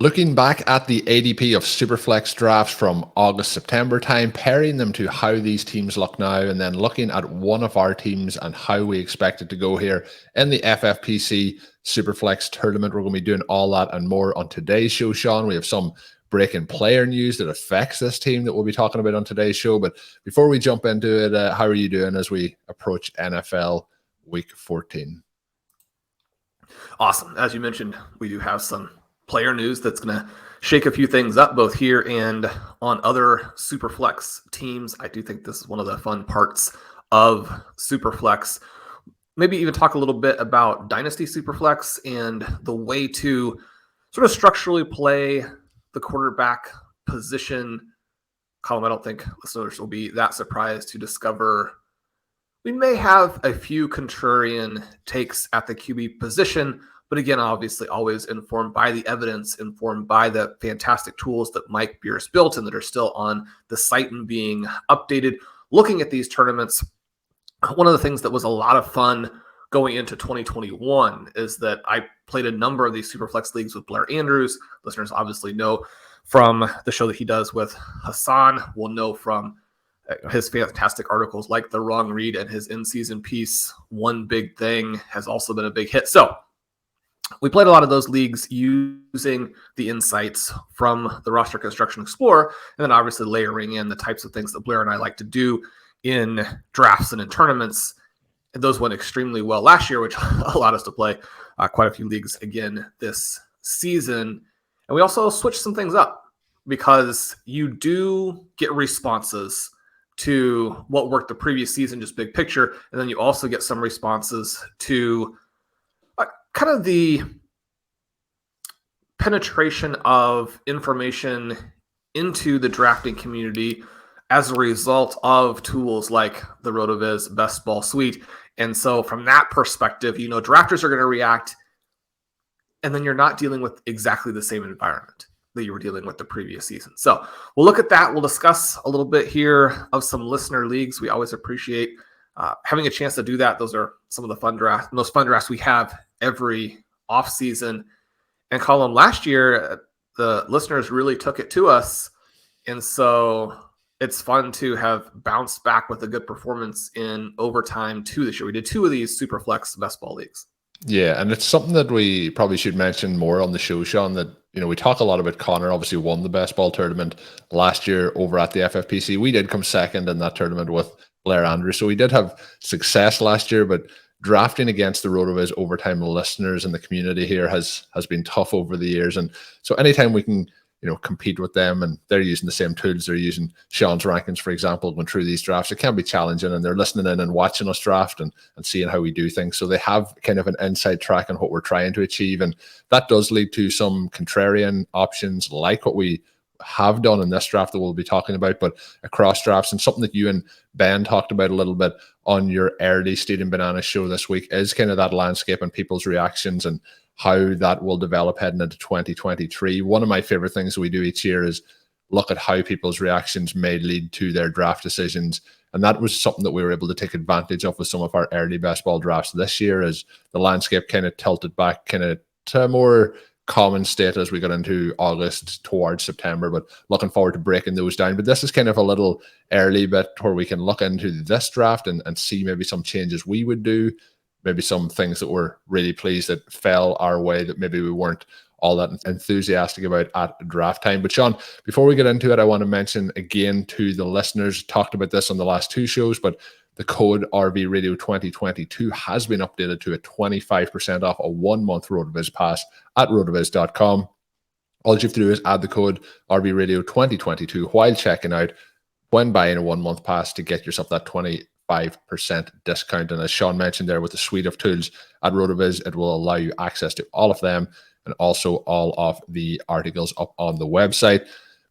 Looking back at the ADP of Superflex drafts from August, September time, pairing them to how these teams look now, and then looking at one of our teams and how we expect it to go here in the FFPC Superflex Tournament. We're going to be doing all that and more on today's show, Shawn. We have some breaking player news that affects this team that we'll be talking about on today's show. But before we jump into it, how are you doing as we approach NFL Week 14? Awesome. As you mentioned, we do have some player news that's going to shake a few things up both here and on other Superflex teams. I do think this is one of the fun parts of Superflex. Maybe even talk a little bit about Dynasty Superflex and the way to sort of structurally play the quarterback position. Colm, I don't think listeners will be that surprised to discover we may have a few contrarian takes at the QB position. But again, obviously always informed by the evidence, informed by the fantastic tools that Mike Beers built and that are still on the site and being updated. Looking at these tournaments, one of the things that was a lot of fun going into 2021 is that I played a number of these Superflex leagues with Blair Andrews. Listeners obviously know from the show that he does with Hassan, will know from his fantastic articles like The Wrong Read, and his in-season piece, One Big Thing, has also been a big hit. So we played a lot of those leagues using the insights from the Roster Construction Explorer, and then obviously layering in the types of things that Blair and I like to do in drafts and in tournaments. And those went extremely well last year, which allowed us to play quite a few leagues again this season. And we also switched some things up because you do get responses to what worked the previous season, just big picture. And then you also get some responses to kind of the penetration of information into the drafting community as a result of tools like the RotoViz Best Ball Suite. And so from that perspective, you know, drafters are going to react, and then you're not dealing with exactly the same environment that you were dealing with the previous season. So we'll look at that. We'll discuss a little bit here of some listener leagues. We always appreciate having a chance to do that. Those are some of the most fun drafts we have every off season. And Colm, last year, the listeners really took it to us. And so it's fun to have bounced back with a good performance in overtime too this year. We did 2 of these Superflex Best Ball leagues. Yeah, and it's something that we probably should mention more on the show, Shawn, that, you know, we talk a lot about Connor, obviously won the Best Ball Tournament last year over at the FFPC. We did come second in that tournament with Blair Andrews. So we did have success last year, but drafting against the RotoViz Overtime listeners and the community here has been tough over the years. And so anytime we can, you know, compete with them, and they're using the same tools, they're using Shawn's rankings, for example, going through these drafts, it can be challenging, and they're listening in and watching us draft and seeing how we do things. So they have kind of an inside track on what we're trying to achieve. And that does lead to some contrarian options like what we have done in this draft that we'll be talking about, but across drafts. And something that you and Ben talked about a little bit on your early Stadium Banana show this week is kind of that landscape and people's reactions and how that will develop heading into 2023. One of my favorite things that we do each year is look at how people's reactions may lead to their draft decisions. And that was something that we were able to take advantage of with some of our early best ball drafts this year, as the landscape kind of tilted back kind of to a more common state as we got into August towards September. But looking forward to breaking those down. But this is kind of a little early bit where we can look into this draft and see maybe some changes we would do, maybe some things that we're really pleased that fell our way that maybe we weren't all that enthusiastic about at draft time. But Shawn, before we get into it, I want to mention again to the listeners, talked about this on the last 2 shows, but the code RV Radio 2022 has been updated to a 25% off a 1-month RotoViz pass at rotoviz.com. All you have to do is add the code RV Radio 2022 while checking out when buying a 1-month pass to get yourself that 25% discount. And as Shawn mentioned there, with the suite of tools at RotoViz, it will allow you access to all of them and also all of the articles up on the website.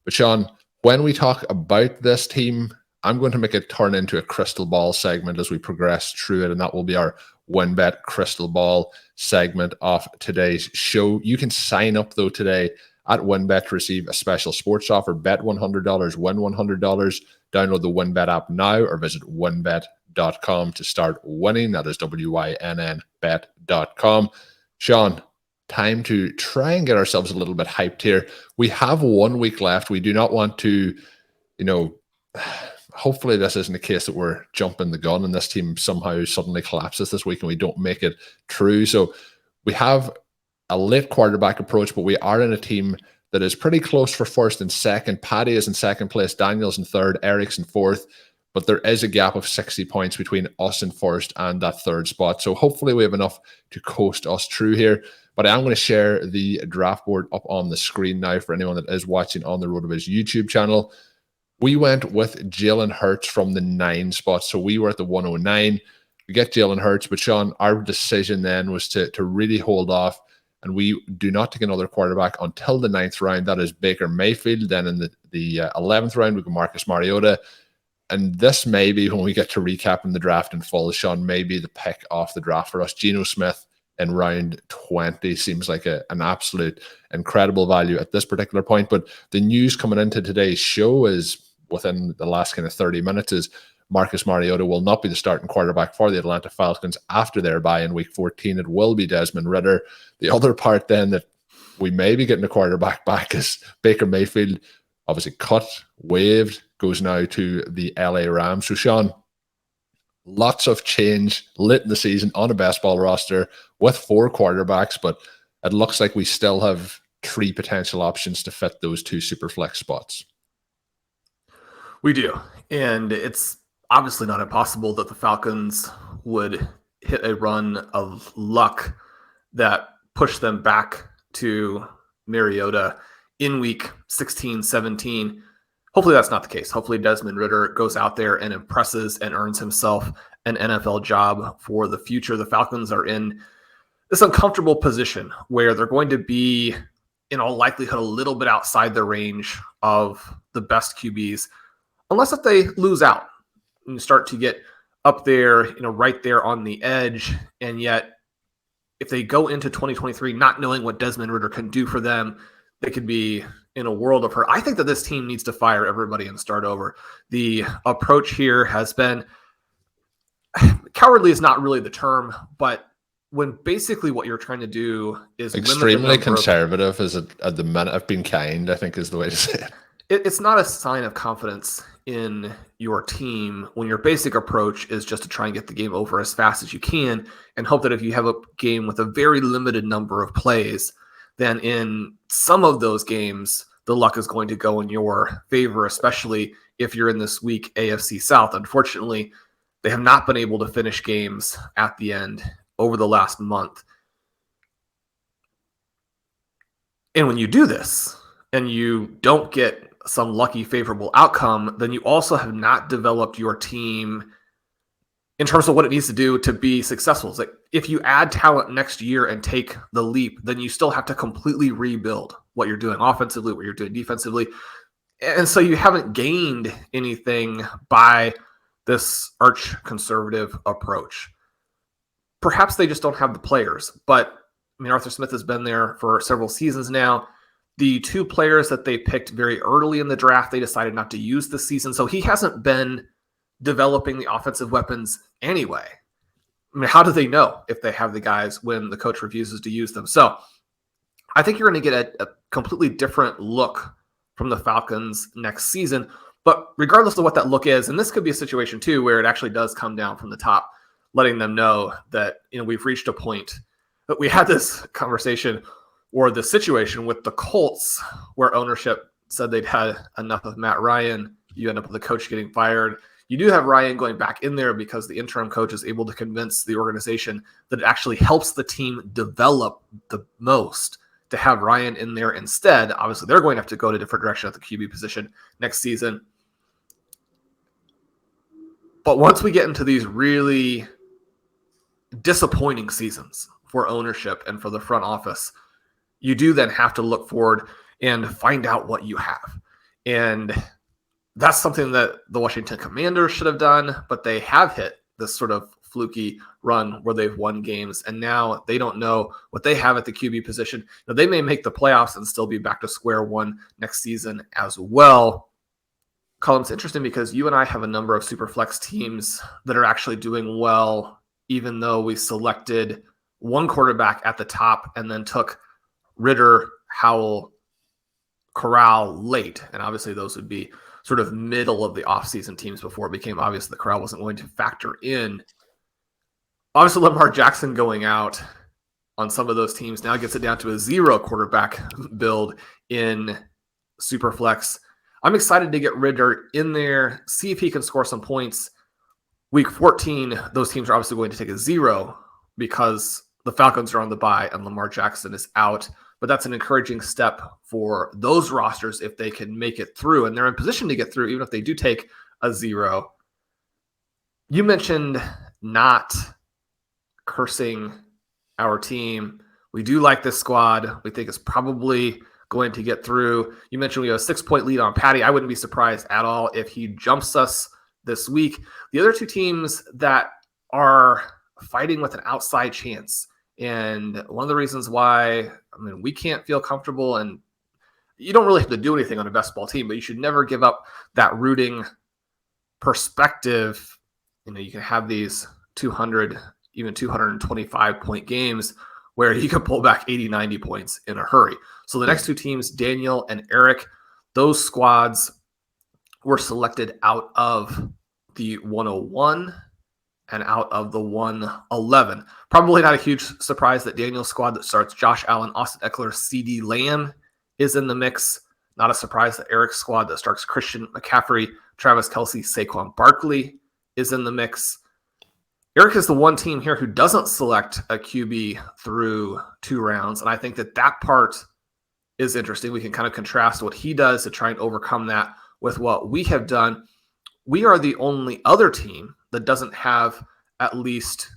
But Shawn, when we talk about this team, I'm going to make it turn into a crystal ball segment as we progress through it, and that will be our WinBet crystal ball segment of today's show. You can sign up though today at WinBet to receive a special sports offer. Bet $100, win $100. Download the WinBet app now or visit winbet.com to start winning. That is WYNN bet.com. Shawn, time to try and get ourselves a little bit hyped here. We have 1 week left. We do not want to, hopefully this isn't a case that we're jumping the gun and this team somehow suddenly collapses this week and we don't make it through. So we have a late quarterback approach, but we are in a team that is pretty close for first and second. Paddy is in second place, Daniel's in third, Eric's in fourth, but there is a gap of 60 points between us in first and that third spot. So hopefully we have enough to coast us through here. But I am going to share the draft board up on the screen now for anyone that is watching on the RotoViz YouTube channel. We went with Jalen Hurts from the 9 spot. So we were at the 109. We get Jalen Hurts, but Shawn, our decision then was to really hold off, and we do not take another quarterback until the 9th round. That is Baker Mayfield. Then in the 11th round, we go Marcus Mariota. And this may be, when we get to recapping the draft in full, Shawn, may be the pick off the draft for us. Geno Smith in round 20 seems like an absolute incredible value at this particular point. But the news coming into today's show is, within the last kind of 30 minutes, is Marcus Mariota will not be the starting quarterback for the Atlanta Falcons after their bye in week 14. It will be Desmond Ridder. The other part then that we may be getting a quarterback back is Baker Mayfield, obviously cut, waived, goes now to the LA Rams. So Shawn, lots of change late in the season on a best ball roster with 4 quarterbacks, but it looks like we still have 3 potential options to fit those 2 super flex spots. We do. And it's obviously not impossible that the Falcons would hit a run of luck that pushed them back to Mariota in week 16, 17. Hopefully that's not the case. Hopefully Desmond Ridder goes out there and impresses and earns himself an NFL job for the future. The Falcons are in this uncomfortable position where they're going to be, in all likelihood, a little bit outside the range of the best QBs, unless if they lose out and start to get up there, right there on the edge. And yet, if they go into 2023 not knowing what Desmond Ridder can do for them, they could be in a world of hurt. I think that this team needs to fire everybody and start over. The approach here has been, cowardly is not really the term, but when basically what you're trying to do is extremely conservative is at the minute. I've been kind, I think is the way to say it. It's not a sign of confidence in your team when your basic approach is just to try and get the game over as fast as you can and hope that if you have a game with a very limited number of plays, then in some of those games, the luck is going to go in your favor, especially if you're in this weak AFC South. Unfortunately, they have not been able to finish games at the end over the last month. And when you do this and you don't get some lucky favorable outcome, then you also have not developed your team in terms of what it needs to do to be successful. It's like if you add talent next year and take the leap, then you still have to completely rebuild what you're doing offensively, what you're doing defensively. And so you haven't gained anything by this arch conservative approach. Perhaps they just don't have the players, but I mean, Arthur Smith has been there for several seasons now. The 2 players that they picked very early in the draft, they decided not to use this season. So he hasn't been developing the offensive weapons anyway. I mean, how do they know if they have the guys when the coach refuses to use them? So I think you're going to get a completely different look from the Falcons next season. But regardless of what that look is, and this could be a situation too where it actually does come down from the top, letting them know that we've reached a point. But we had this conversation or the situation with the Colts where ownership said they'd had enough of Matt Ryan. You end up with the coach getting fired. You do have Ryan going back in there because the interim coach is able to convince the organization that it actually helps the team develop the most to have Ryan in there instead. Obviously, they're going to have to go in a different direction at the QB position next season. But once we get into these really disappointing seasons for ownership and for the front office, you do then have to look forward and find out what you have. And that's something that the Washington Commanders should have done, but they have hit this sort of fluky run where they've won games, and now they don't know what they have at the QB position. Now, they may make the playoffs and still be back to square one next season as well. Colm, it's interesting because you and I have a number of Superflex teams that are actually doing well, even though we selected one quarterback at the top and then took Ritter, Howell, Corral late. And obviously those would be sort of middle of the offseason teams before it became obvious that Corral wasn't going to factor in. Obviously, Lamar Jackson going out on some of those teams now gets it down to a 0 quarterback build in Superflex. I'm excited to get Ritter in there, see if he can score some points. Week 14, those teams are obviously going to take a 0 because the Falcons are on the bye and Lamar Jackson is out. But that's an encouraging step for those rosters if they can make it through. And they're in position to get through, even if they do take a 0. You mentioned not cursing our team. We do like this squad. We think it's probably going to get through. You mentioned we have a 6-point lead on Patty. I wouldn't be surprised at all if he jumps us this week. The other two teams that are fighting with an outside chance, and one of the reasons why, we can't feel comfortable, and you don't really have to do anything on a best ball team, but you should never give up that rooting perspective. You can have these 200, even 225 point games where you can pull back 80, 90 points in a hurry. So the next two teams, Daniel and Eric, those squads were selected out of the 101 and out of the 111. Probably not a huge surprise that Daniel's squad that starts Josh Allen, Austin Eckler, CeeDee Lamb is in the mix. Not a surprise that Eric's squad that starts Christian McCaffrey, Travis Kelce, Saquon Barkley is in the mix. Eric is the one team here who doesn't select a QB through 2 rounds, and I think that part is interesting. We can kind of contrast what he does to try and overcome that with what we have done. We are the only other team that doesn't have at least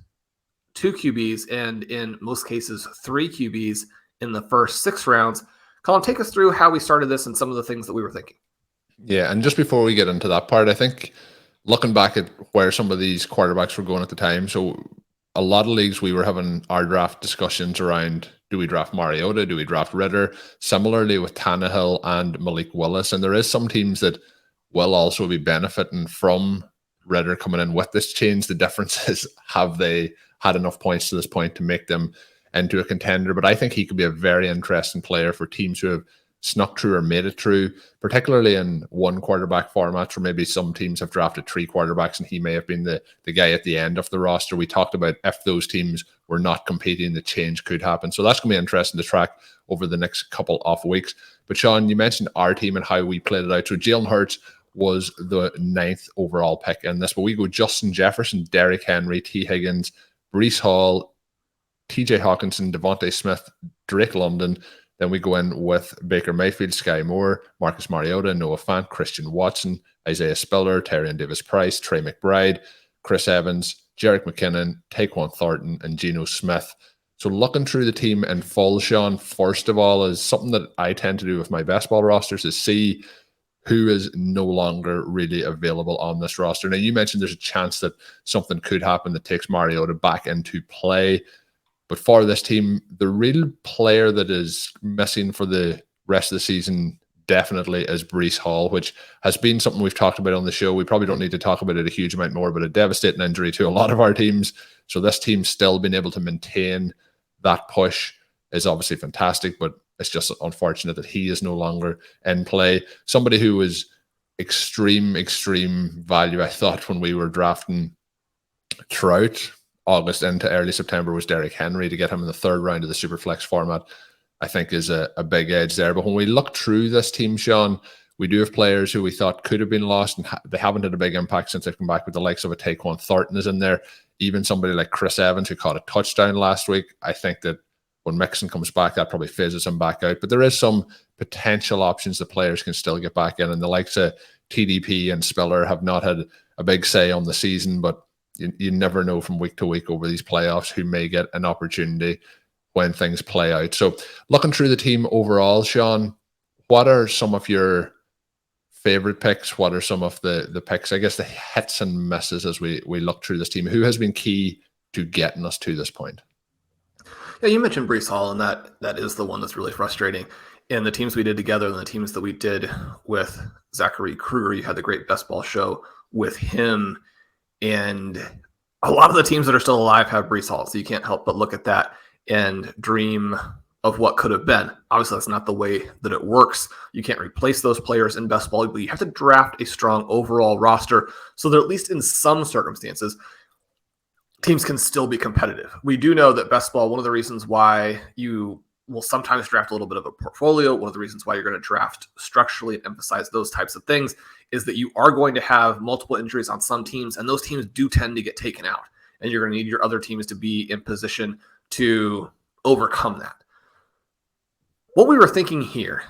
2 QBs, and in most cases 3 QBs in the first 6 rounds. Colm, take us through how we started this and some of the things that we were thinking. Yeah, and just before we get into that part, I think looking back at where some of these quarterbacks were going at the time, so a lot of leagues we were having our draft discussions around, do we draft Mariota, do we draft Ritter? Similarly with Tannehill and Malik Willis, and there is some teams that will also be benefiting from Ritter coming in with this change. The difference is, have they had enough points to this point to make them into a contender? But I think he could be a very interesting player for teams who have snuck through or made it through, particularly in 1 quarterback formats, or maybe some teams have drafted 3 quarterbacks and he may have been the guy at the end of the roster. We talked about if those teams were not competing, the change could happen. So that's going to be interesting to track over the next couple of weeks. But Shawn, you mentioned our team and how we played it out. So Jalen Hurts was the 9th overall pick in this, but we go Justin Jefferson, Derrick Henry, T. Higgins, Breece Hall, TJ Hawkinson, Devontae Smith, Drake London. Then we go in with Baker Mayfield, Sky Moore, Marcus Mariota, Noah Fant, Christian Watson, Isaiah Spiller, Tyrion Davis-Price, Trey McBride, Chris Evans, Jerick McKinnon, Taquan Thornton, and Geno Smith. So looking through the team in full, Shawn, first of all, is something that I tend to do with my best ball rosters, is see who is no longer really available on this roster. Now, you mentioned there's a chance that something could happen that takes Mariota back into play. But for this team, the real player that is missing for the rest of the season definitely is Breece Hall, which has been something we've talked about on the show. We probably don't need to talk about it a huge amount more, but a devastating injury to a lot of our teams. So this team still being able to maintain that push is obviously fantastic, but it's just unfortunate that he is no longer in play. Somebody who was extreme value, I thought, when we were drafting throughout August into early September, was Derrick Henry. To get him in the 3rd round of the Superflex format, I think is a big edge there. But when we look through this team, Shawn, we do have players who we thought could have been lost, and they haven't had a big impact since they've come back, with the likes of a Taquan Thornton is in there. Even somebody like Chris Evans, who caught a touchdown last week. I think that when Mixon comes back, that probably phases him back out. But there is some potential options that players can still get back in, and the likes of TDP and Spiller have not had a big say on the season, but you never know from week to week over these playoffs who may get an opportunity when things play out. So looking through the team overall, Shawn, what are some of your favorite picks? What are some of the picks, I guess, the hits and misses as we look through this team? Who has been key to getting us to this point? Yeah, you mentioned Breece Hall, and that is the one that's really frustrating. And the teams we did together and the teams that we did with Zachary Kruger, you had the great best ball show with him. And a lot of the teams that are still alive have Breece Hall, so you can't help but look at that and dream of what could have been. Obviously, that's not the way that it works. You can't replace those players in best ball, but you have to draft a strong overall roster so that at least in some circumstances, teams can still be competitive. We do know that best ball, one of the reasons why you will sometimes draft a little bit of a portfolio, one of the reasons why you're going to draft structurally and emphasize those types of things is that you are going to have multiple injuries on some teams, and those teams do tend to get taken out, and you're going to need your other teams to be in position to overcome that. What we were thinking here,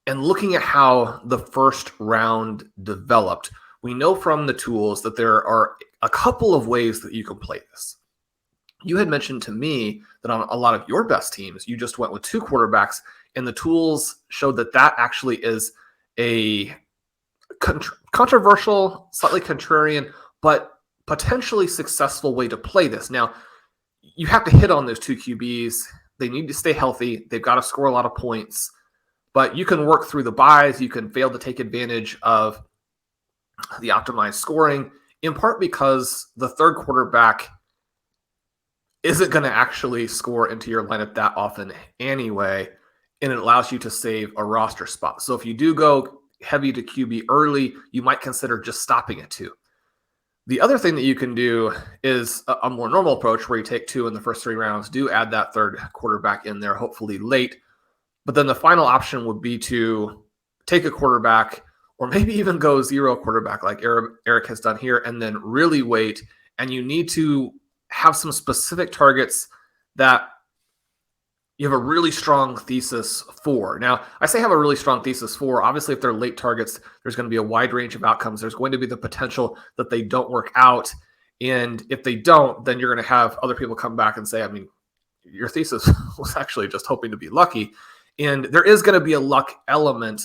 and looking at how the first round developed, we know from the tools that there are a couple of ways that you can play this. You had mentioned to me that on a lot of your best teams, you just went with 2 quarterbacks, and the tools showed that that actually is a controversial, slightly contrarian, but potentially successful way to play this. Now, you have to hit on those 2 QBs. They need to stay healthy. They've got to score a lot of points, but you can work through the buys. You can fail to take advantage of the optimized scoring, in part because the third quarterback isn't going to actually score into your lineup that often anyway, and it allows you to save a roster spot. So if you do go heavy to QB early, you might consider just stopping at 2. The other thing that you can do is a more normal approach where you take 2 in the first 3 rounds, do add that third quarterback in there, hopefully late. But then the final option would be to take a quarterback or maybe even go 0 quarterback like Eric has done here, and then really wait. And you need to have some specific targets that you have a really strong thesis for. Now, I say have a really strong thesis for. Obviously, if they're late targets, there's going to be a wide range of outcomes. There's going to be the potential that they don't work out. And if they don't, then you're going to have other people come back and say, I mean, your thesis was actually just hoping to be lucky. And there is going to be a luck element.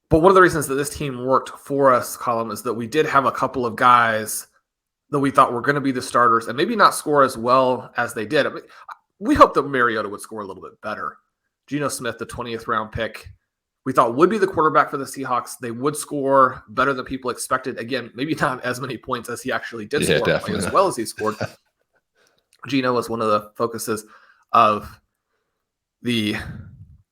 But one of the reasons that this team worked for us, Colm, is that we did have a couple of guys that we thought were going to be the starters and maybe not score as well as they did. I mean, we hoped that Mariota would score a little bit better. Geno Smith, the 20th round pick, we thought would be the quarterback for the Seahawks. They would score better than people expected. Again, maybe not as many points as he actually did score, as well as he scored. Geno was one of the focuses of the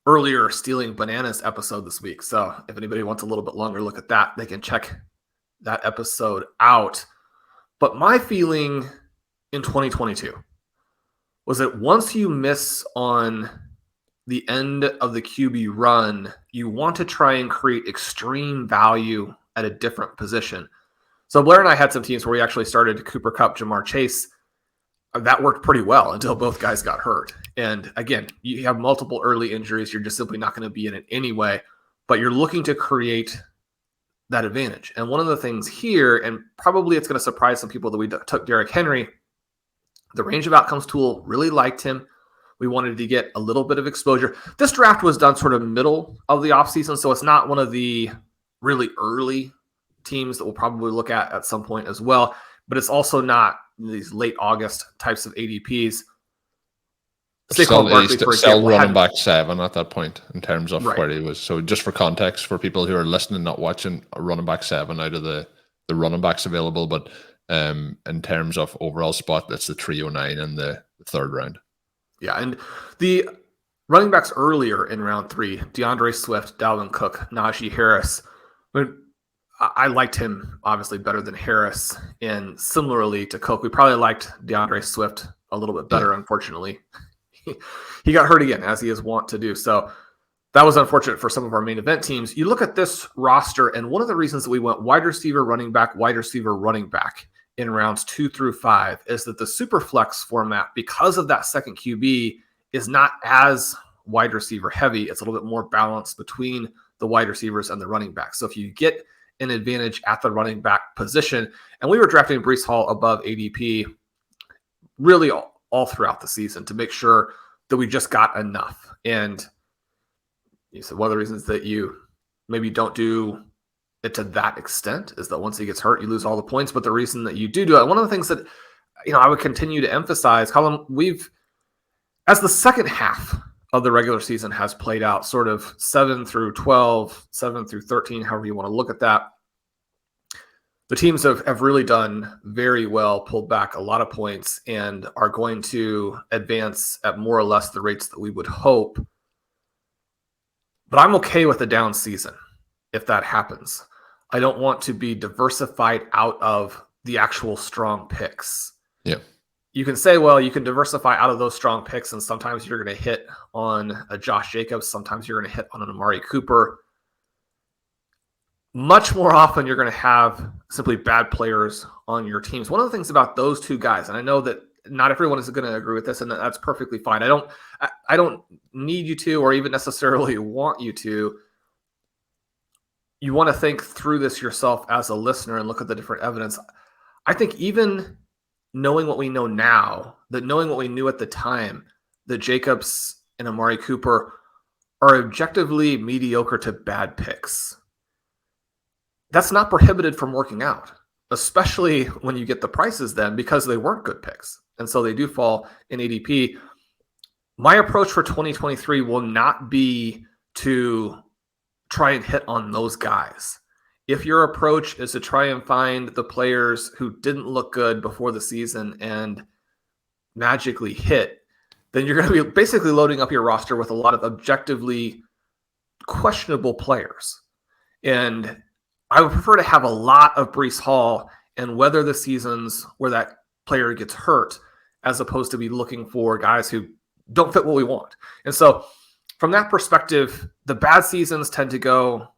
earlier Stealing Bananas episode this week. So if anybody wants a little bit longer look at that, they can check that episode out. But my feeling in 2022 was that once you miss on the end of the QB run, you want to try and create extreme value at a different position. So Blair and I had some teams where we actually started Cooper Kupp, Jamar Chase. That worked pretty well until both guys got hurt. And again, you have multiple early injuries. You're just simply not going to be in it anyway, but you're looking to create that advantage. And one of the things here, and probably it's going to surprise some people that we took Derrick Henry, the range of outcomes tool, really liked him. We wanted to get a little bit of exposure. This draft was done sort of middle of the offseason, so it's not one of the really early teams that we'll probably look at some point as well, but it's also not these late August types of ADPs. Still running back 7 at that point in terms of where he was. So just for context, for people who are listening, not watching, a running back 7 out of the running backs available, but in terms of overall spot, that's the 309 in the third round. Yeah, and the running backs earlier in round 3, DeAndre Swift, Dalvin Cook, Najee Harris. I liked him obviously better than Harris, and similarly to Cook, we probably liked DeAndre Swift a little bit better, unfortunately. He got hurt again, as he is wont to do. So that was unfortunate for some of our main event teams. You look at this roster, and one of the reasons that we went wide receiver, running back in rounds 2 through 5 is that the Superflex format, because of that second QB, is not as wide receiver heavy. It's a little bit more balanced between the wide receivers and the running back. So if you get an advantage at the running back position, and we were drafting Breece Hall above ADP really all throughout the season to make sure that we just got enough. And you said one of the reasons that you maybe don't do it to that extent is that once he gets hurt, you lose all the points. But the reason that you do it, one of the things that I would continue to emphasize, Colm, as the second half of the regular season has played out, sort of 7 through 12, 7 through 13, however you want to look at that, the teams have really done very well, pulled back a lot of points, and are going to advance at more or less the rates that we would hope. But I'm okay with a down season if that happens. I don't want to be diversified out of the actual strong picks. Yeah. You can say, well, you can diversify out of those strong picks, and sometimes you're going to hit on a Josh Jacobs, sometimes you're going to hit on an Amari Cooper. Much more often, you're going to have simply bad players on your teams. One of the things about those two guys, and I know that not everyone is going to agree with this, and that's perfectly fine. I don't need you to, or even necessarily want you to. You want to think through this yourself as a listener and look at the different evidence. I think even knowing what we know now, that knowing what we knew at the time, that Jacobs and Amari Cooper are objectively mediocre to bad picks. That's not prohibited from working out, especially when you get the prices then, because they weren't good picks. And so they do fall in ADP. My approach for 2023 will not be to try and hit on those guys. If your approach is to try and find the players who didn't look good before the season and magically hit, then you're going to be basically loading up your roster with a lot of objectively questionable players. And I would prefer to have a lot of Breece Hall and weather the seasons where that player gets hurt, as opposed to be looking for guys who don't fit what we want. And so from that perspective, the bad seasons tend to go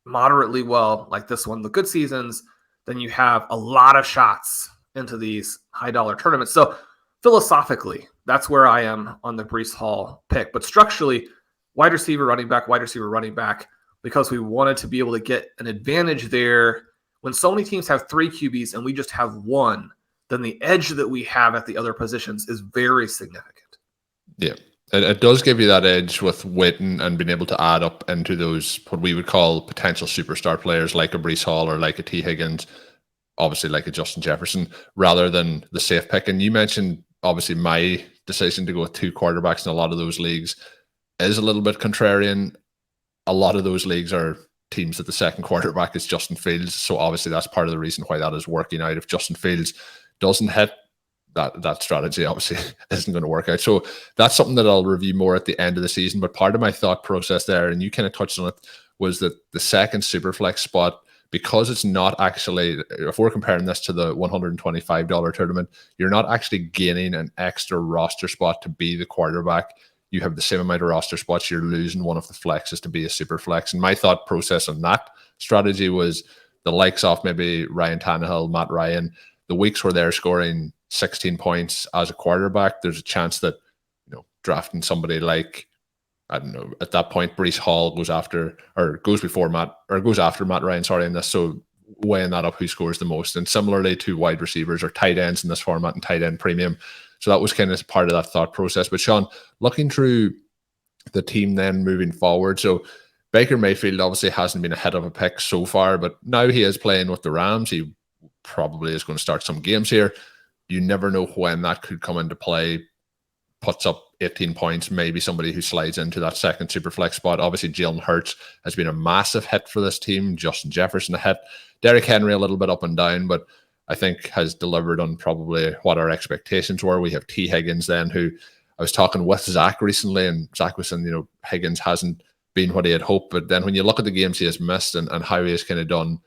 moderately well, like this one. The good seasons, then you have a lot of shots into these high dollar tournaments. So philosophically, that's where I am on the Breece Hall pick. But structurally, wide receiver, running back, because we wanted to be able to get an advantage there. When so many teams have 3 QBs and we just have 1, then the edge that we have at the other positions is very significant. Yeah. It does give you that edge with waiting and being able to add up into those, what we would call potential superstar players like a Breece Hall or like a T. Higgins, obviously like a Justin Jefferson, rather than the safe pick. And you mentioned, obviously, my decision to go with 2 quarterbacks in a lot of those leagues is a little bit contrarian. A lot of those leagues are teams that the second quarterback is Justin Fields. So obviously that's part of the reason why that is working out. If Justin Fields doesn't hit, that strategy obviously isn't going to work out. So that's something that I'll review more at the end of the season. But part of my thought process there, and you kind of touched on it, was that the second Superflex spot, because it's not actually, if we're comparing this to the $125 tournament, you're not actually gaining an extra roster spot to be the quarterback. You have the same amount of roster spots. You're losing one of the flexes to be a super flex. And my thought process on that strategy was the likes of maybe Ryan Tannehill, Matt Ryan, the weeks where they're scoring 16 points as a quarterback, there's a chance that, drafting somebody like, I don't know, at that point, Breece Hall goes after Matt Ryan, in this. So weighing that up, who scores the most. And similarly to wide receivers or tight ends in this format and tight end premium. So that was kind of part of that thought process. But Shawn, looking through the team then moving forward, so Baker Mayfield obviously hasn't been ahead of a pick so far, but now he is playing with the Rams. He probably is going to start some games here. You never know when that could come into play. Puts up 18 points, maybe somebody who slides into that second super flex spot. Obviously, Jalen Hurts has been a massive hit for this team. Justin Jefferson a hit. Derrick Henry a little bit up and down, but I think has delivered on probably what our expectations were. We have T. Higgins then, who I was talking with Zach recently, and Zach was saying, Higgins hasn't been what he had hoped. But then when you look at the games he has missed and how he has kind of done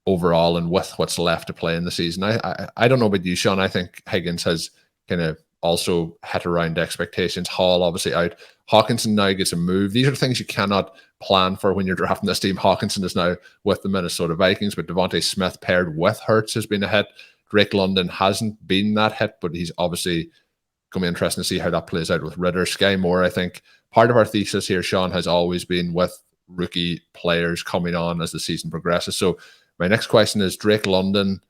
overall and with what's left to play in the season, I don't know about you, Shawn. I think Higgins has kind of also hit around expectations. Hall obviously out. Hawkinson now gets a move. These are things you cannot plan for when you're drafting this team. Hawkinson is now with the Minnesota Vikings, but Devontae Smith paired with Hurts has been a hit. Drake London hasn't been that hit, but he's obviously going to be interesting to see how that plays out with Ritter. Sky Moore, I think part of our thesis here, Shawn, has always been with rookie players coming on as the season progresses. So my next question is Drake London,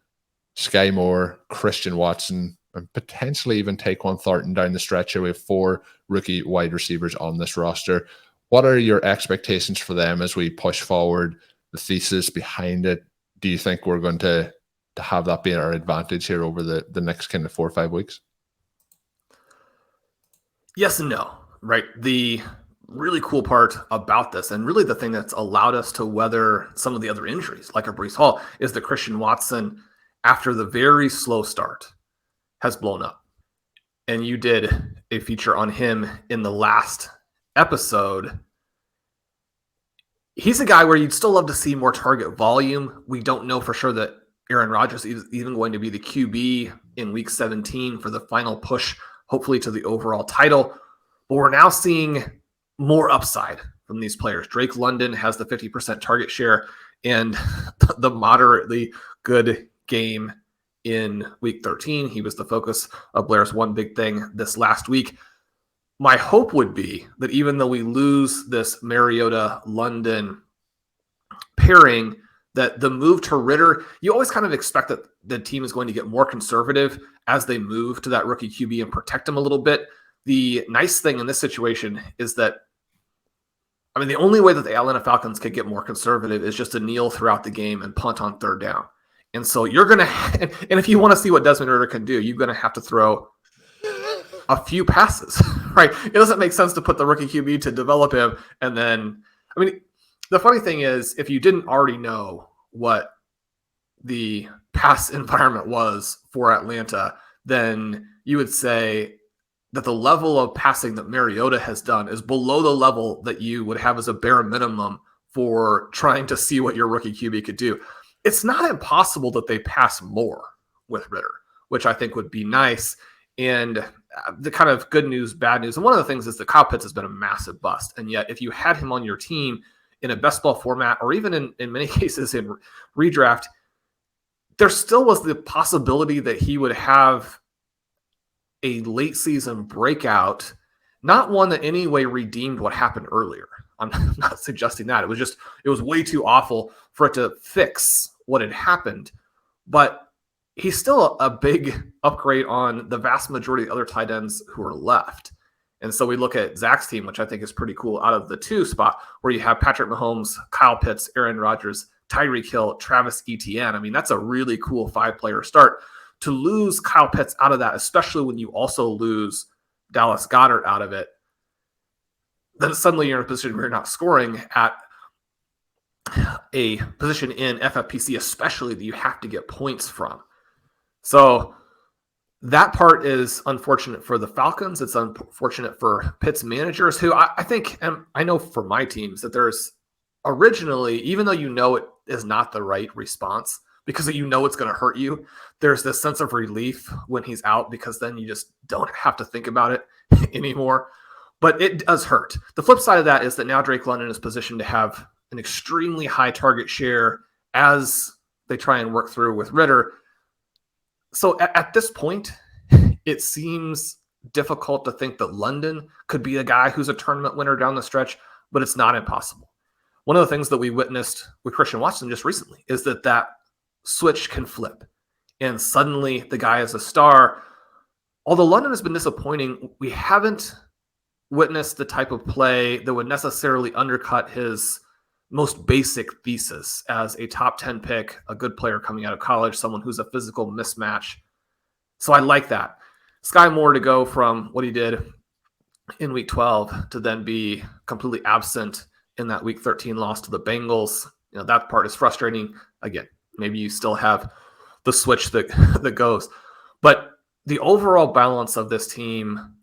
Sky Moore, Christian Watson, and potentially even Tyquan Thornton down the stretch here. We have 4 rookie wide receivers on this roster. What are your expectations for them as we push forward, the thesis behind it? Do you think we're going to have that be our advantage here over the next kind of 4 or 5 weeks? Yes and no, right? The really cool part about this, and really the thing that's allowed us to weather some of the other injuries, like a Breece Hall, is that Christian Watson, after the very slow start, has blown up. And you did a feature on him in the last episode. He's a guy where you'd still love to see more target volume. We don't know for sure that Aaron Rodgers is even going to be the QB in week 17 for the final push, hopefully to the overall title. But we're now seeing more upside from these players. Drake London has the 50% target share and the moderately good game in week 13. He was the focus of Blair's one big thing this last week. My hope would be that even though we lose this Mariota-London pairing, that the move to Ridder, you always kind of expect that the team is going to get more conservative as they move to that rookie QB and protect him a little bit. The nice thing in this situation is that, I mean, the only way that the Atlanta Falcons could get more conservative is just to kneel throughout the game and punt on third down. And so you're going to, and if you want to see what Desmond Ridder can do, you're going to have to throw a few passes, right? It doesn't make sense to put the rookie QB to develop him. And then, I mean, the funny thing is, if you didn't already know what the pass environment was for Atlanta, then you would say that the level of passing that Mariota has done is below the level that you would have as a bare minimum for trying to see what your rookie QB could do. It's not impossible that they pass more with Ridder, which I think would be nice. And the kind of good news, bad news, and one of the things is that Kyle Pitts has been a massive bust. And yet, if you had him on your team in a best ball format, or even in many cases in redraft, there still was the possibility that he would have a late season breakout, not one that in any way redeemed what happened earlier. I'm not suggesting that. It was way too awful for it to fix what had happened. But he's still a big upgrade on the vast majority of the other tight ends who are left. And so we look at Zach's team, which I think is pretty cool, out of the 2 spot where you have Patrick Mahomes, Kyle Pitts, Aaron Rodgers, Tyreek Hill, Travis Etienne. I mean, that's a really cool 5-player start. To lose Kyle Pitts out of that, especially when you also lose Dallas Goedert out of it, then suddenly you're in a position where you're not scoring at a position in FFPC, especially that you have to get points from. So that part is unfortunate for the Falcons. It's unfortunate for Pitts managers, who I think, and I know for my teams, that there's originally, even though you know it is not the right response, because you know it's going to hurt you, there's this sense of relief when he's out, because then you just don't have to think about it anymore. But it does hurt. The flip side of that is that now Drake London is positioned to have an extremely high target share as they try and work through with Ridder. So at this point, it seems difficult to think that London could be a guy who's a tournament winner down the stretch, but it's not impossible. One of the things that we witnessed with Christian Watson just recently is that switch can flip, and suddenly the guy is a star. Although London has been disappointing, we haven't witnessed the type of play that would necessarily undercut his most basic thesis as a top 10 pick, a good player coming out of college, someone who's a physical mismatch. So I like that. Sky Moore to go from what he did in week 12 to then be completely absent in that week 13 loss to the Bengals. You know, that part is frustrating. Again, maybe you still have the switch that goes. But the overall balance of this team,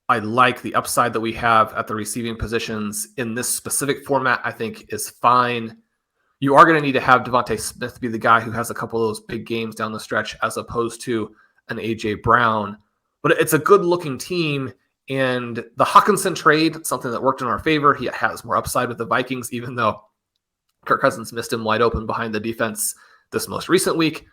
I like the upside that we have at the receiving positions in this specific format, I think is fine. You are going to need to have Devontae Smith be the guy who has a couple of those big games down the stretch as opposed to an A.J. Brown. But it's a good-looking team, and the Hawkinson trade, something that worked in our favor. He has more upside with the Vikings, even though Kirk Cousins missed him wide open behind the defense this most recent week.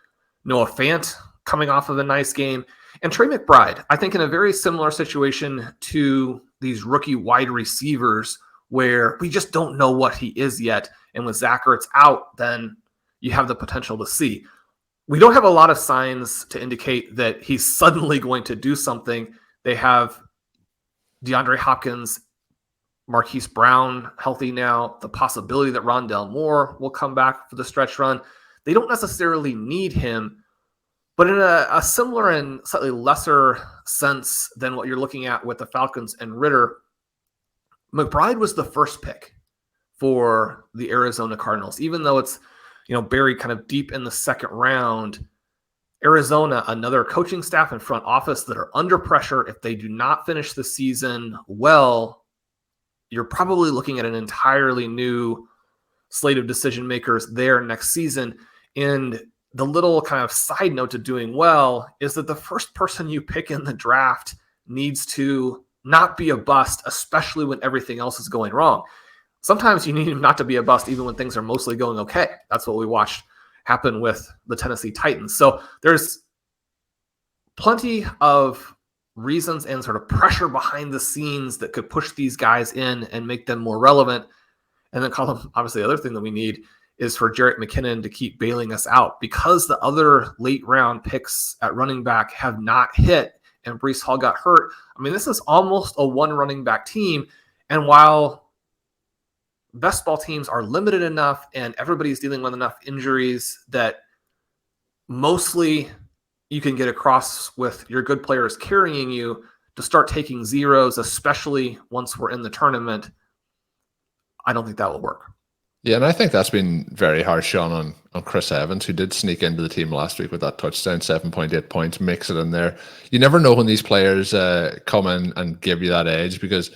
Noah Fant coming off of a nice game. And Trey McBride, I think in a very similar situation to these rookie wide receivers where we just don't know what he is yet. And with Zach Ertz out, then you have the potential to see. We don't have a lot of signs to indicate that he's suddenly going to do something. They have DeAndre Hopkins, Marquise Brown healthy now, the possibility that Rondell Moore will come back for the stretch run. They don't necessarily need him, but in a similar and slightly lesser sense than what you're looking at with the Falcons and Ridder, McBride was the first pick for the Arizona Cardinals, even though it's, buried kind of deep in the second round. Arizona, another coaching staff and front office that are under pressure. If they do not finish the season well, you're probably looking at an entirely new slate of decision makers there next season. And the little kind of side note to doing well is that the first person you pick in the draft needs to not be a bust, especially when everything else is going wrong. Sometimes you need him not to be a bust even when things are mostly going okay. That's what we watched happen with the Tennessee Titans. So there's plenty of reasons and sort of pressure behind the scenes that could push these guys in and make them more relevant. And then Colm, obviously the other thing that we need is for Jerick McKinnon to keep bailing us out because the other late round picks at running back have not hit and Breece Hall got hurt. I mean, this is almost a one running back team. And while best ball teams are limited enough and everybody's dealing with enough injuries that mostly you can get across with your good players carrying you, to start taking zeros, especially once we're in the tournament, I don't think that will work. Yeah, and I think that's been very harsh, Shawn, on Chris Evans, who did sneak into the team last week with that touchdown, 7.8 points, mix it in there. You never know when these players come in and give you that edge, because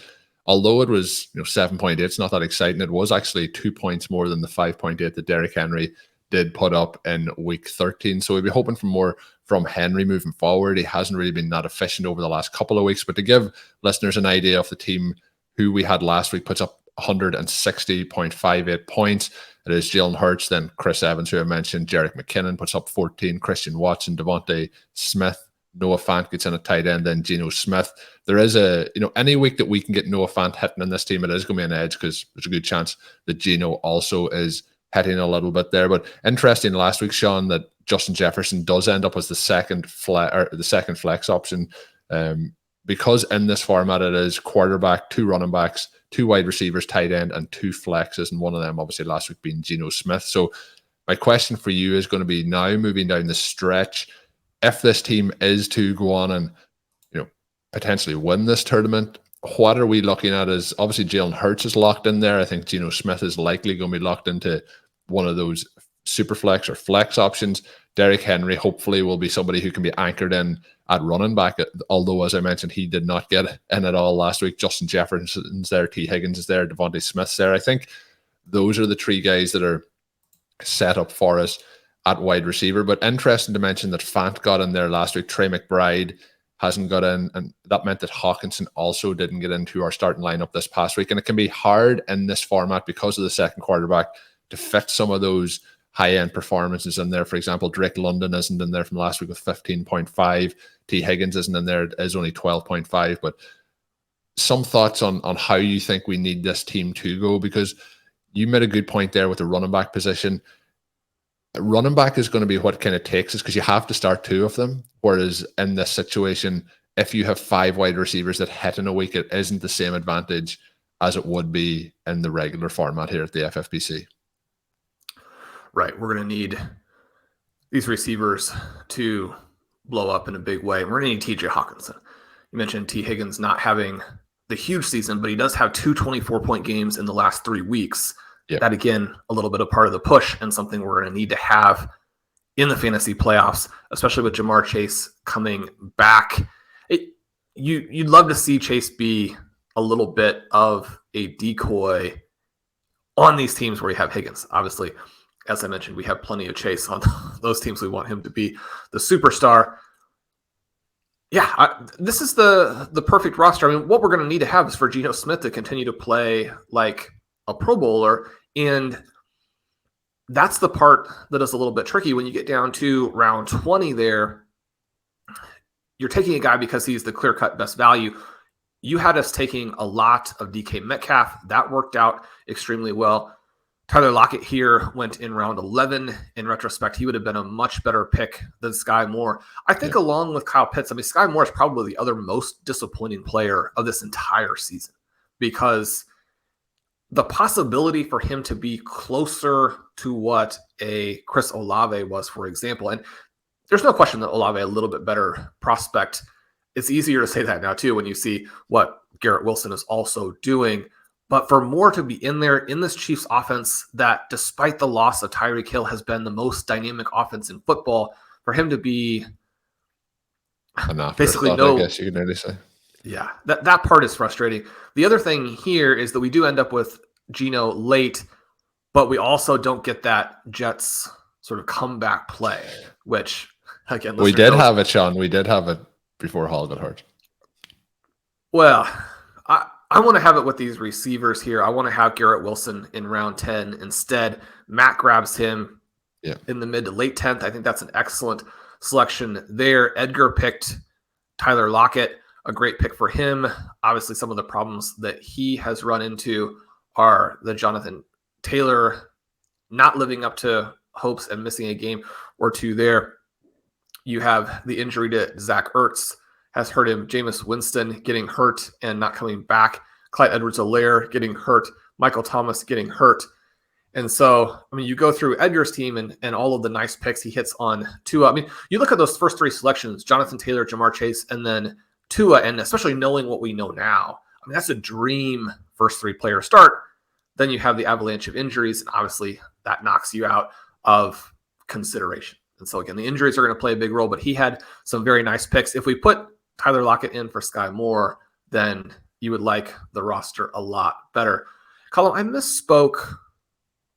although it was 7.8, it's not that exciting. It was actually 2 points more than the 5.8 that Derrick Henry did put up in week 13. So we'd be hoping for more from Henry moving forward. He hasn't really been that efficient over the last couple of weeks. But to give listeners an idea of the team who we had last week, puts up 160.58 points. It is Jalen Hurts, then Chris Evans, who I mentioned, Jerick McKinnon puts up 14, Christian Watson, Devontae Smith, Noah Fant gets in a tight end, then Geno Smith. There is any week that we can get Noah Fant hitting in this team, it is going to be an edge, because there's a good chance that Geno also is hitting a little bit there. But interesting last week, Shawn, that Justin Jefferson does end up as the second flex option, because in this format it is quarterback, 2 running backs, 2 wide receivers, tight end, and 2 flexes, and one of them obviously last week being Geno Smith. So my question for you is going to be, now moving down the stretch, if this team is to go on and potentially win this tournament, what are we looking at? Is obviously Jalen Hurts is locked in there. I think Geno Smith is likely going to be locked into one of those super flex or flex options. Derrick Henry hopefully will be somebody who can be anchored in at running back, although as I mentioned, he did not get in at all last week. Justin Jefferson's there, T. Higgins is there, Devontae Smith's there. I think those are the 3 guys that are set up for us at wide receiver. But interesting to mention that Fant got in there last week. Trey McBride hasn't got in, and that meant that Hawkinson also didn't get into our starting lineup this past week. And it can be hard in this format because of the second quarterback to fit some of those high-end performances in there. For example, Drake London isn't in there from last week with 15.5. T. Higgins isn't in there, it is only 12.5. But some thoughts on how you think we need this team to go, because you made a good point there with the running back position. Running back is going to be what kind of takes us, because you have to start 2 of them. Whereas in this situation, if you have 5 wide receivers that hit in a week, it isn't the same advantage as it would be in the regular format here at the FFPC. Right. We're going to need these receivers to blow up in a big way. We're going to need TJ Hawkinson. You mentioned T. Higgins not having the huge season, but he does have 2 24-point games in the last 3 weeks. Yep. That, again, a little bit of part of the push and something we're going to need to have in the fantasy playoffs, especially with Jamar Chase coming back. You'd love to see Chase be a little bit of a decoy on these teams where you have Higgins. Obviously, as I mentioned, we have plenty of Chase on those teams. We want him to be the superstar. Yeah, this is the perfect roster. I mean, what we're going to need to have is for Geno Smith to continue to play like a Pro Bowler, and that's the part that is a little bit tricky. When you get down to round 20 there, you're taking a guy because he's the clear-cut best value. You had us taking a lot of DK Metcalf. That worked out extremely well. Tyler Lockett here went in round 11. In retrospect, he would have been a much better pick than Sky Moore. I think along with Kyle Pitts, I mean, Sky Moore is probably the other most disappointing player of this entire season, because the possibility for him to be closer to what a Chris Olave was, for example, and there's no question that Olave a little bit better prospect. It's easier to say that now, too, when you see what Garrett Wilson is also doing. But for Moore to be in there in this Chiefs offense that, despite the loss of Tyreek Hill, has been the most dynamic offense in football, for him to be basically I guess you could nearly say. Yeah, that part is frustrating. The other thing here is that we do end up with Geno late, but we also don't get that Jets sort of comeback play, which, again, we did have it, Shawn. We did have it before Hall got hurt. Well, I want to have it with these receivers here. I want to have Garrett Wilson in round 10 instead. Matt grabs him in the mid to late 10th. I think that's an excellent selection there. Edgar picked Tyler Lockett, a great pick for him. Obviously, some of the problems that he has run into are the Jonathan Taylor not living up to hopes and missing a game or two there. You have the injury to Zach Ertz has hurt him. Jameis Winston getting hurt and not coming back. Clyde Edwards-Helaire getting hurt. Michael Thomas getting hurt. And so, I mean, you go through Edgar's team and all of the nice picks he hits on Tua. I mean, you look at those first three selections, Jonathan Taylor, Jamar Chase, and then Tua, and especially knowing what we know now, I mean, that's a dream first three player start. Then you have the avalanche of injuries, and obviously that knocks you out of consideration. And so, again, the injuries are going to play a big role, but he had some very nice picks. If we put Tyler Lockett in for Sky Moore, then you would like the roster a lot better. Colm, I misspoke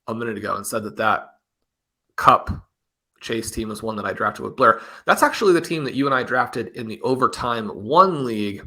a minute ago and said that Cup Chase team was one that I drafted with Blair. That's actually the team that you and I drafted in the Overtime 1 league.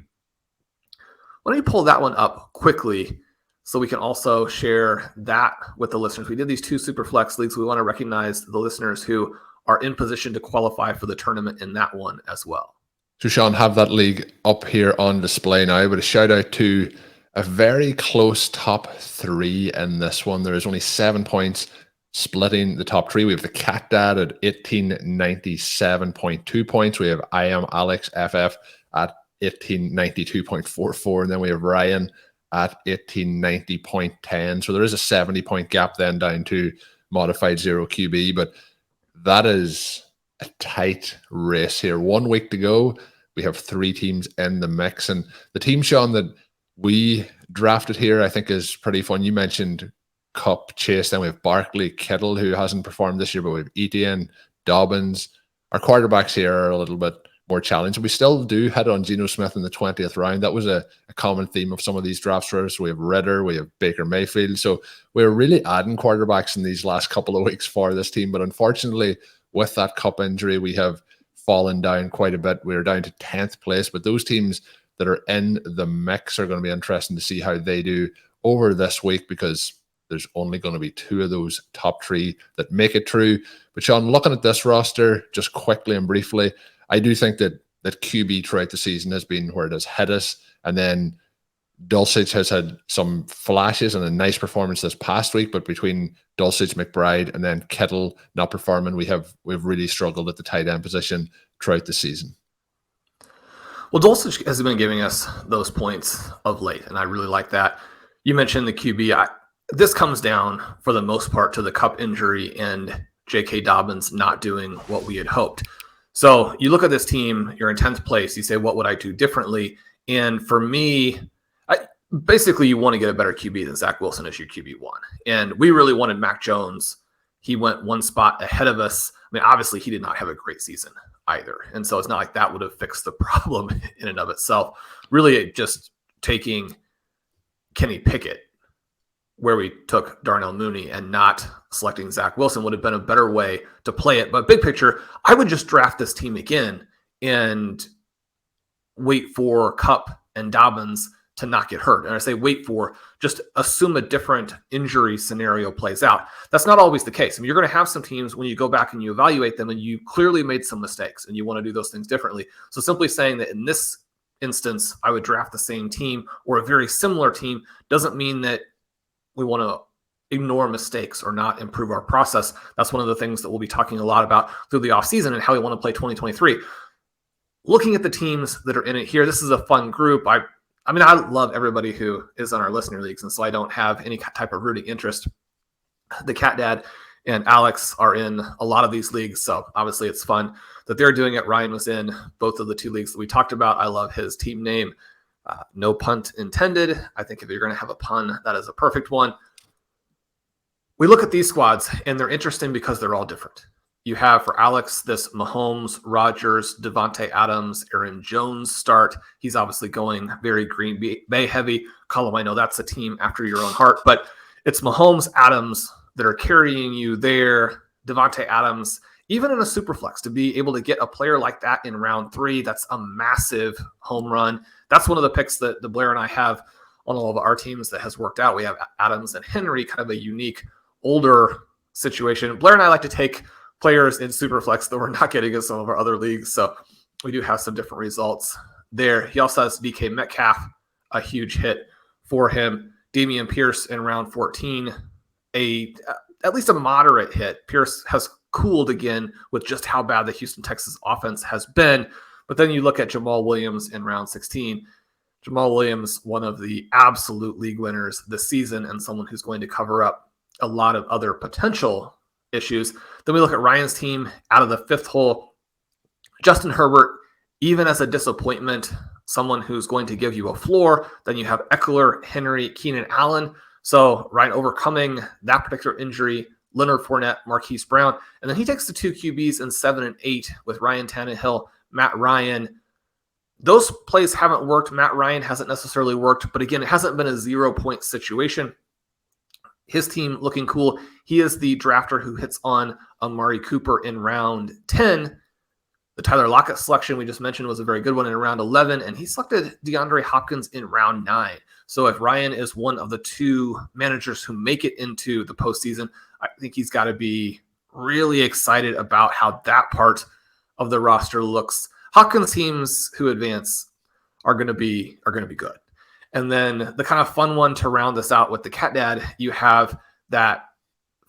Why don't you pull that one up quickly so we can also share that with the listeners? We did these 2 Superflex leagues. We want to recognize the listeners who are in position to qualify for the tournament in that one as well. So, Shawn, have that league up here on display now, but a shout out to a very close top 3 in this one. There is only 7 points splitting the top 3. We have the Cat Dad at 1897.2 points. We have I Am Alex FF at 1892.44, and then we have Ryan at 1890.10. So there is a 70-point gap then down to modified 0 QB, but that is a tight race here. 1 week to go. We have 3 teams in the mix, and the team, Shawn, that we drafted here I think is pretty fun. You mentioned Cup, Chase, then we have Barkley, Kittle, who hasn't performed this year, but we have Etienne, Dobbins. Our quarterbacks here are a little bit more challenged. We still do head on Geno Smith in the 20th round. That was a common theme of some of these drafts for us. We have Ritter, we have Baker Mayfield. So we're really adding quarterbacks in these last couple of weeks for this team, but unfortunately, with that Cup injury, we have fallen down quite a bit. We're down to 10th place, but those teams that are in the mix are going to be interesting to see how they do over this week, because there's only going to be 2 of those top 3 that make it through. But Shawn, looking at this roster just quickly and briefly, I do think that QB throughout the season has been where it has hit us, and then Dulcich has had some flashes and a nice performance this past week, but between Dulcich, McBride, and then Kittle not performing, we've really struggled at the tight end position throughout the season. Well, Dulcich has been giving us those points of late, and I really like that. You mentioned the QB. This comes down, for the most part, to the Cup injury and J.K. Dobbins not doing what we had hoped. So you look at this team, you're in 10th place, you say, what would I do differently? And for me, basically, you want to get a better QB than Zach Wilson as your QB1. And we really wanted Mac Jones. He went 1 spot ahead of us. I mean, obviously, he did not have a great season either. And so it's not like that would have fixed the problem in and of itself. Really, just taking Kenny Pickett, where we took Darnell Mooney, and not selecting Zach Wilson would have been a better way to play it. But big picture, I would just draft this team again and wait for Kupp and Dobbins to not get hurt. And I say wait for, just assume a different injury scenario plays out. That's not always the case. I mean, you're going to have some teams when you go back and you evaluate them and you clearly made some mistakes and you want to do those things differently. So simply saying that in this instance, I would draft the same team or a very similar team doesn't mean that we want to ignore mistakes or not improve our process. That's one of the things that we'll be talking a lot about through the offseason and how we want to play 2023. Looking at the teams that are in it here, this is a fun group. I mean, I love everybody who is on our listener leagues, and so I don't have any type of rooting interest. The Cat Dad and Alex are in a lot of these leagues, so obviously it's fun that they're doing it. Ryan was in both of the 2 leagues that we talked about. I love his team name. No punt intended. I think if you're going to have a pun, that is a perfect one. We look at these squads, and they're interesting because they're all different. You have for Alex this Mahomes, Rodgers, Devontae Adams, Aaron Jones start. He's obviously going very Green Bay heavy. Colm, I know that's a team after your own heart, but it's Mahomes, Adams that are carrying you there. Devontae Adams, even in a Superflex, to be able to get a player like that in round 3, that's a massive home run. That's one of the picks that Blair and I have on all of our teams that has worked out. We have Adams and Henry, kind of a unique older situation. Blair and I like to take players in Superflex that we're not getting in some of our other leagues, so we do have some different results there. He also has DK Metcalf, a huge hit for him. Dameon Pierce in round 14, at least a moderate hit. Pierce has cooled again with just how bad the Houston Texans offense has been. But then you look at Jamal Williams in round 16. Jamal Williams, one of the absolute league winners this season and someone who's going to cover up a lot of other potential issues. Then we look at Ryan's team out of the 5th hole. Justin Herbert, even as a disappointment, someone who's going to give you a floor. Then you have Eckler, Henry, Keenan Allen. So Ryan overcoming that particular injury, Leonard Fournette, Marquise Brown. And then he takes the 2 QBs in 7 and 8 with Ryan Tannehill, Matt Ryan. Those plays haven't worked. Matt Ryan hasn't necessarily worked, but again, it hasn't been a 0-point situation. His team looking cool. He is the drafter who hits on Amari Cooper in round 10. The Tyler Lockett selection we just mentioned was a very good one in round 11, and he selected DeAndre Hopkins in round 9. So if Ryan is one of the 2 managers who make it into the postseason, I think he's got to be really excited about how that part of the roster looks. Hopkins teams who advance are going to be good. And then the kind of fun one to round this out with the Cat Dad, you have that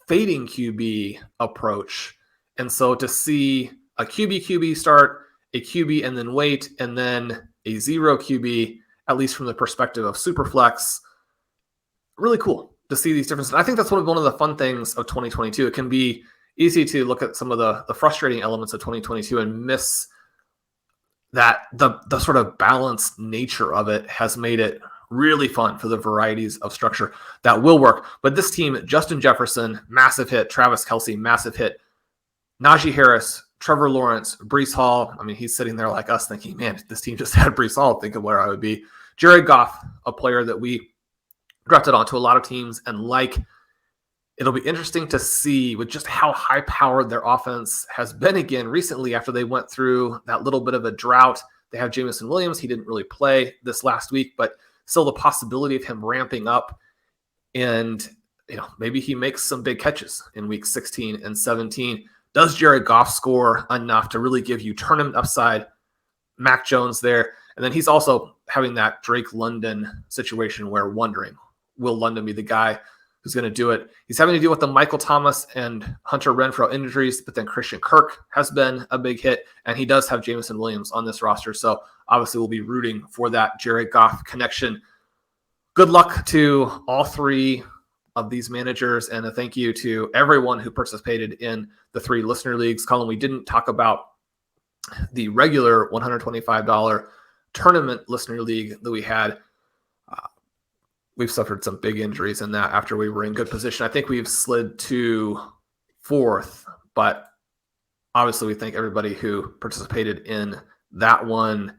fading QB approach. And so to see a QB start, a QB and then wait, and then a 0 QB, at least from the perspective of Superflex, really cool to see these differences. And I think that's one of the fun things of 2022. It can be easy to look at some of the frustrating elements of 2022 and miss that the sort of balanced nature of it has made it really fun for the varieties of structure that will work. But this team, Justin Jefferson, massive hit. Travis Kelce, massive hit. Najee Harris, Trevor Lawrence, Breece Hall. I mean, he's sitting there like us thinking, man, this team just had Breece Hall, thinking where I would be. Jared Goff, a player that we drafted onto a lot of teams and like. It'll be interesting to see with just how high-powered their offense has been again recently after they went through that little bit of a drought. They have Jameson Williams. He didn't really play this last week, but still the possibility of him ramping up and maybe he makes some big catches in week 16 and 17. Does Jared Goff score enough to really give you tournament upside? Mac Jones there. And then he's also having that Drake London situation where wondering, will London be the guy who's going to do it? He's having to deal with the Michael Thomas and Hunter Renfrow injuries, but then Christian Kirk has been a big hit, and he does have Jameson Williams on this roster. So obviously we'll be rooting for that Jared Goff connection. Good luck to all 3 of these managers, and a thank you to everyone who participated in the 3 listener leagues. Colin, we didn't talk about the regular $125 tournament listener league that we had. We've suffered some big injuries in that after we were in good position. I think we've slid to 4th, but obviously we thank everybody who participated in that one.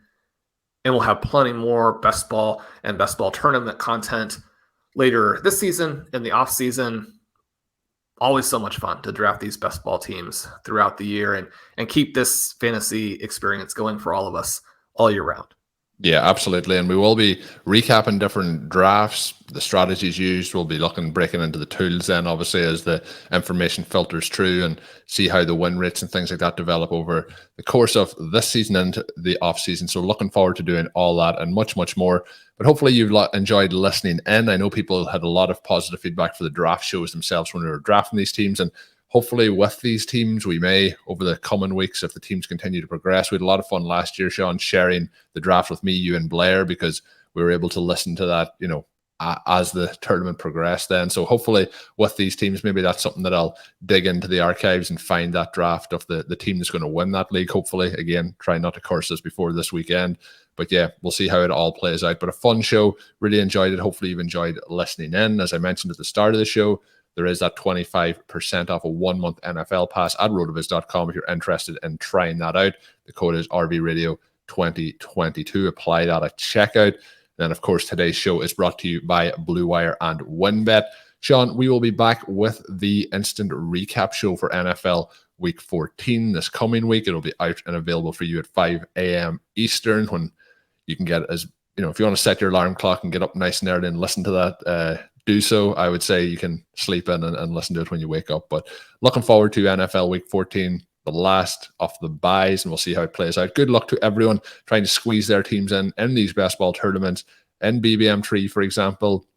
And we'll have plenty more best ball and best ball tournament content later this season, in the off season. Always so much fun to draft these best ball teams throughout the year and keep this fantasy experience going for all of us all year round. Yeah, absolutely. And we will be recapping different drafts, the strategies used. We'll be breaking into the tools then, obviously, as the information filters through, and see how the win rates and things like that develop over the course of this season and the off season. So looking forward to doing all that and much, much more. But hopefully you've enjoyed listening in. I know people had a lot of positive feedback for the draft shows themselves when we were drafting these teams, and hopefully with these teams, we may, over the coming weeks, if the teams continue to progress. We had a lot of fun last year, Shawn, sharing the draft with me, you, and Blair, because we were able to listen to that, as the tournament progressed then. So hopefully with these teams, maybe that's something that I'll dig into the archives and find that draft of the team that's going to win that league. Hopefully, again, try not to curse us before this weekend. But yeah, we'll see how it all plays out. But a fun show. Really enjoyed it. Hopefully you've enjoyed listening in. As I mentioned at the start of the show, there is that 25% off a 1-month NFL pass at rotoviz.com if you're interested in trying that out. The code is RVRadio2022. Apply that at checkout. And of course, today's show is brought to you by Blue Wire and WinBet. Shawn, we will be back with the instant recap show for NFL Week 14 this coming week. It'll be out and available for you at 5 a.m. Eastern, when you can get, as you know, if you want to set your alarm clock and get up nice and early and listen to that, do so. I would say you can sleep in and listen to it when you wake up. But looking forward to NFL Week 14, the last of the buys, and we'll see how it plays out. Good luck to everyone trying to squeeze their teams in these best ball tournaments, in BBM3, for example,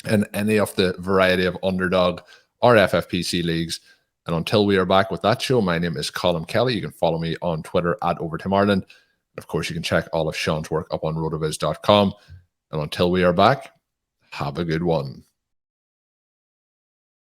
and any of the variety of Underdog or FFPC leagues. And until we are back with that show, my name is Colm Kelly. You can follow me on Twitter at Overtime Ireland. And of course, you can check all of Shawn's work up on rotoviz.com. And until we are back, have a good one.